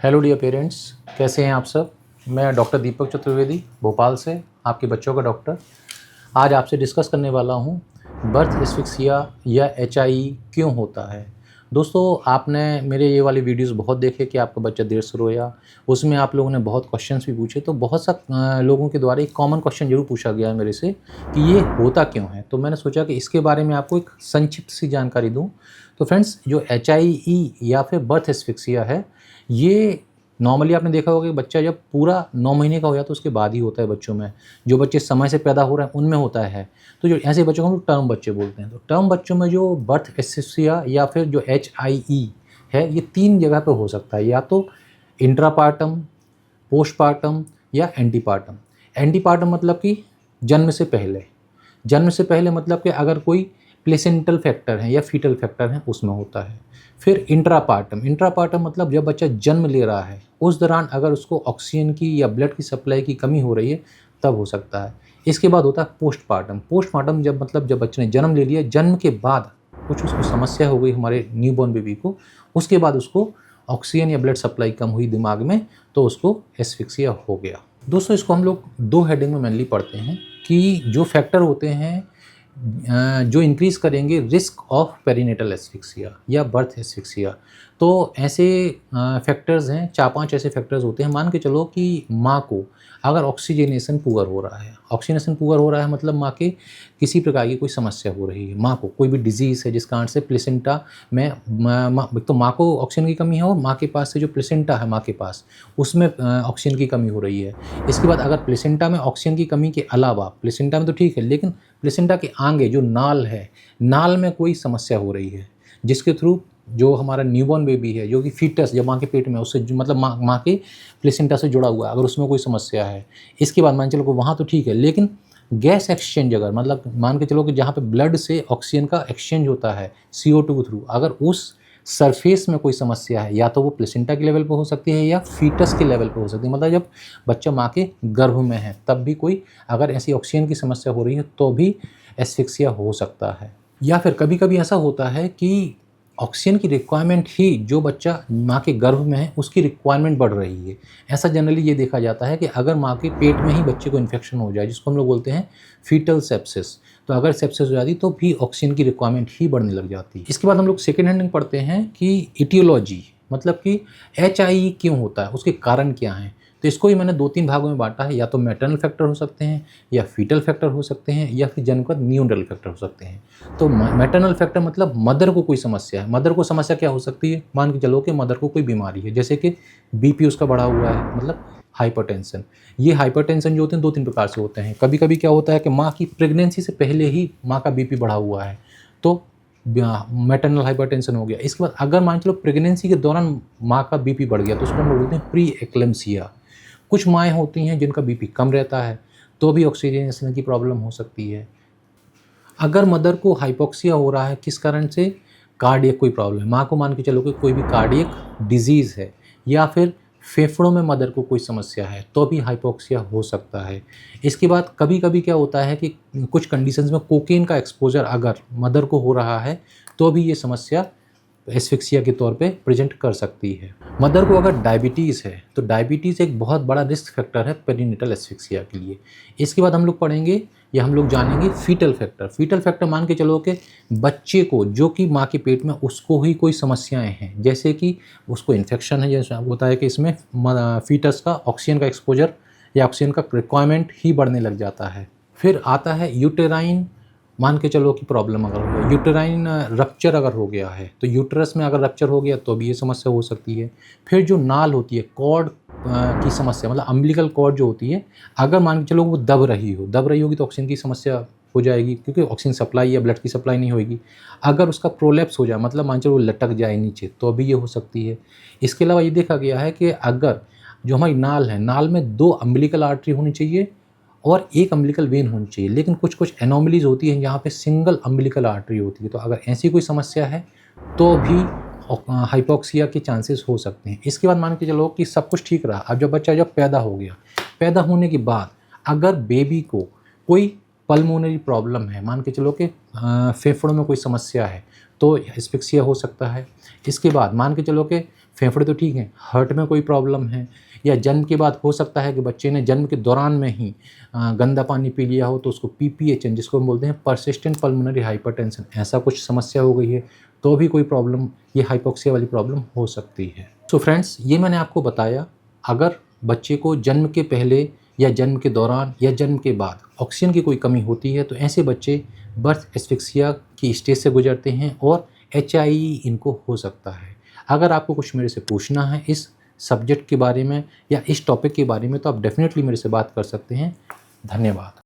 Hello dear parents, कैसे हैं आप सब। मैं डॉक्टर दीपक चतुर्वेदी भोपाल से, आपके बच्चों का डॉक्टर। आज आपसे डिस्कस करने वाला हूं बर्थ एस्फिक्सिया या एचआई क्यों होता है। दोस्तों, आपने मेरे ये वाली वीडियोस बहुत देखे कि आपका बच्चा देर से रोया। उसमें आप लोगों ने बहुत क्वेश्चंस भी पूछे, तो बहुत सा लोगों के द्वारा एक कॉमन क्वेश्चन जरूर पूछा गया है मेरे से कि ये होता क्यों है। तो मैंने सोचा कि इसके बारे में आपको एक संक्षिप्त सी जानकारी दूँ। तो फ्रेंड्स, जो एचआई या फिर बर्थ एस्फिक्सिया है, ये नॉर्मली आपने देखा होगा कि बच्चा जब पूरा 9 महीने का हो जाता है तो उसके बाद ही होता है बच्चों में। जो बच्चे समय से पैदा हो रहे हैं उनमें होता है। तो जो ऐसे बच्चों को हम लोग टर्म बच्चे बोलते हैं। तो टर्म बच्चों में जो बर्थ एस्फिक्सिया या फिर जो एचआईई है, ये 3 जगह पे हो सकता है, या तो इंट्रापार्टम, पोस्टपार्टम या एंटीपार्टम। एंटीपार्टम मतलब कि जन्म से पहले। जन्म से पहले मतलब कि अगर कोई प्लेसेंटल फैक्टर है या फीटल फैक्टर है उसमें होता है। फिर इंट्रापार्टम। इंट्रापार्टम मतलब जब बच्चा जन्म ले रहा है उस दौरान अगर उसको ऑक्सीजन की या ब्लड की सप्लाई की कमी हो रही है तब हो सकता है। इसके बाद होता है पोस्टपार्टम। पोस्टपार्टम जब बच्चे ने जन्म ले लिया, जन्म के बाद कुछ उसको समस्या हो गई हमारे न्यूबॉर्न बेबी को, उसके बाद उसको ऑक्सीजन या ब्लड सप्लाई कम हुई दिमाग में, तो उसको एस्फिक्सिया हो गया। दोस्तों, इसको हम लोग 2 हेडिंग में मेनली पढ़ते हैं कि जो फैक्टर होते हैं जो इंक्रीज़ करेंगे रिस्क ऑफ पेरीनेटल एस्फिक्सिया या बर्थ एस्फिक्सिया। तो ऐसे फैक्टर्स हैं, 4-5 ऐसे फैक्टर्स होते हैं। मान के चलो कि माँ को अगर ऑक्सीजनेशन पुअर हो रहा है, ऑक्सीजनेशन पुअर हो रहा है मतलब माँ के किसी प्रकार की कोई समस्या हो रही है, माँ को कोई भी डिजीज़ है जिस कारण से प्लेसेंटा में तो माँ को ऑक्सीजन की कमी है और माँ के पास से जो प्लेसेंटा है माँ के पास उसमें ऑक्सीजन की कमी हो रही है। इसके बाद अगर प्लेसेंटा में ऑक्सीजन की कमी के अलावा, प्लेसेंटा में तो ठीक है, लेकिन प्लेसेंटा के आगे जो नाल है, नाल में कोई समस्या हो रही है जिसके थ्रू जो हमारा न्यूबॉर्न बेबी है, जो कि फीटस जब माँ के पेट में उससे मतलब माँ के प्लेसेंटा से जुड़ा हुआ है, अगर उसमें कोई समस्या है। इसके बाद मान के चलो कि वहाँ तो ठीक है, लेकिन गैस एक्सचेंज अगर मतलब मान के चलो कि जहाँ पे ब्लड से ऑक्सीजन का एक्सचेंज होता है CO2 के थ्रू, अगर उस सरफेस में कोई समस्या है, या तो वो प्लेसेंटा के लेवल पे हो सकती है या फीटस के लेवल पे हो सकती है, मतलब जब बच्चा माँ के गर्भ में है तब भी कोई अगर ऐसी ऑक्सीजन की समस्या हो रही है तो भी एस्फिक्सिया हो सकता है। या फिर कभी कभी ऐसा होता है कि ऑक्सीजन की रिक्वायरमेंट ही जो बच्चा माँ के गर्भ में है उसकी रिक्वायरमेंट बढ़ रही है। ऐसा जनरली ये देखा जाता है कि अगर माँ के पेट में ही बच्चे को इन्फेक्शन हो जाए, जिसको हम लोग बोलते हैं फीटल सेप्सिस, तो अगर सेप्सिस हो जाती तो भी ऑक्सीजन की रिक्वायरमेंट ही बढ़ने लग जाती है। इसके बाद हम लोग सेकेंड हैंड पढ़ते हैं कि इटियोलॉजी, मतलब कि एचआई क्यों होता है, उसके कारण क्या हैं। तो इसको ही मैंने 2-3 भागों में बांटा है, या तो मैटरनल फैक्टर हो सकते हैं, या फीटल फैक्टर हो सकते हैं, या फिर जन्मगत न्यूनरल फैक्टर हो सकते हैं। तो मैटरनल फैक्टर मतलब मदर को कोई समस्या है। मदर को समस्या क्या हो सकती है, मान के चलो कि मदर को कोई बीमारी है, जैसे कि बीपी उसका बढ़ा हुआ है, मतलब हाइपरटेंशन। ये हाइपरटेंशन जो होते हैं 2-3 प्रकार से होते हैं। कभी कभी क्या होता है कि माँ की प्रेगनेंसी से पहले ही माँ का बीपी बढ़ा हुआ है, तो मैटरनल हाइपरटेंशन हो गया। इसके बाद अगर मान चलो प्रेगनेंसी के दौरान माँ का बीपी बढ़ गया तो उसको हम लोग बोलते हैं प्री एक्लेम्सिया। कुछ माएँ होती हैं जिनका बीपी कम रहता है तो भी ऑक्सीजनेशन की प्रॉब्लम हो सकती है। अगर मदर को हाइपोक्सिया हो रहा है किस कारण से, कार्डियक कोई प्रॉब्लम है, माँ को मान के चलो कि कोई भी कार्डियक डिजीज़ है, या फिर फेफड़ों में मदर को कोई समस्या है तो भी हाइपोक्सिया हो सकता है। इसके बाद कभी कभी क्या होता है कि कुछ कंडीशंस में कोकेन का एक्सपोजर अगर मदर को हो रहा है तो भी ये समस्या एस्फिक्सिया के तौर पे प्रेजेंट कर सकती है। मदर को अगर डायबिटीज़ है तो डायबिटीज़ एक बहुत बड़ा रिस्क फैक्टर है पेरीनेटल एस्फिक्सिया के लिए। इसके बाद हम लोग पढ़ेंगे या हम लोग जानेंगे फीटल फैक्टर। फीटल फैक्टर मान के चलो कि बच्चे को जो कि माँ के पेट में उसको ही कोई समस्याएं हैं, जैसे कि उसको इन्फेक्शन है, जैसे होता है कि इसमें फीटस का ऑक्सीजन का एक्सपोजर या ऑक्सीजन का रिक्वायरमेंट ही बढ़ने लग जाता है। फिर आता है यूटेराइन, मान के चलो कि प्रॉब्लम अगर हो गया, यूटेराइन रप्चर अगर हो गया है, तो यूट्रस में अगर रप्चर हो गया तो भी ये समस्या हो सकती है। फिर जो नाल होती है, कॉर्ड की समस्या, मतलब अम्बिलिकल कॉर्ड जो होती है, अगर मान के चलो वो दब रही होगी तो ऑक्सीजन की समस्या हो जाएगी, क्योंकि ऑक्सीजन सप्लाई या ब्लड की सप्लाई नहीं होगी। अगर उसका प्रोलैप्स हो जाए, मतलब मान चलो वो लटक जाए नीचे, तो भी ये हो सकती है। इसके अलावा ये देखा गया है कि अगर जो हमारी नाल है, नाल में 2 अम्बिलिकल आर्टरी होनी चाहिए और 1 अम्बिलिकल वेन होनी चाहिए, लेकिन कुछ एनोमलीज होती हैं जहाँ पे सिंगल अम्बिलिकल आर्टरी होती है। तो अगर ऐसी कोई समस्या है तो भी हाइपोक्सिया के चांसेस हो सकते हैं। इसके बाद मान के चलो कि सब कुछ ठीक रहा, अब जब बच्चा पैदा हो गया, पैदा होने के बाद अगर बेबी को कोई पल्मोनरी प्रॉब्लम है, मान के चलो कि फेफड़ों में कोई समस्या है तो एस्फिक्सिया हो सकता है। इसके बाद मान के चलो कि फेफड़े तो ठीक हैं, हार्ट में कोई प्रॉब्लम है, या जन्म के बाद हो सकता है कि बच्चे ने जन्म के दौरान में ही गंदा पानी पी लिया हो तो उसको PPHN, जिसको हम बोलते हैं परसिस्टेंट पल्मोनरी हाइपरटेंशन, ऐसा कुछ समस्या हो गई है तो भी कोई प्रॉब्लम, ये हाइपोक्सिया वाली प्रॉब्लम हो सकती है। सो फ्रेंड्स, ये मैंने आपको बताया, अगर बच्चे को जन्म के पहले या जन्म के दौरान या जन्म के बाद ऑक्सीजन की कोई कमी होती है तो ऐसे बच्चे बर्थ एस्फिक्सिया की स्टेज से गुजरते हैं और HIE इनको हो सकता है। अगर आपको कुछ मेरे से पूछना है इस सब्जेक्ट के बारे में या इस टॉपिक के बारे में तो आप डेफिनेटली मेरे से बात कर सकते हैं। धन्यवाद।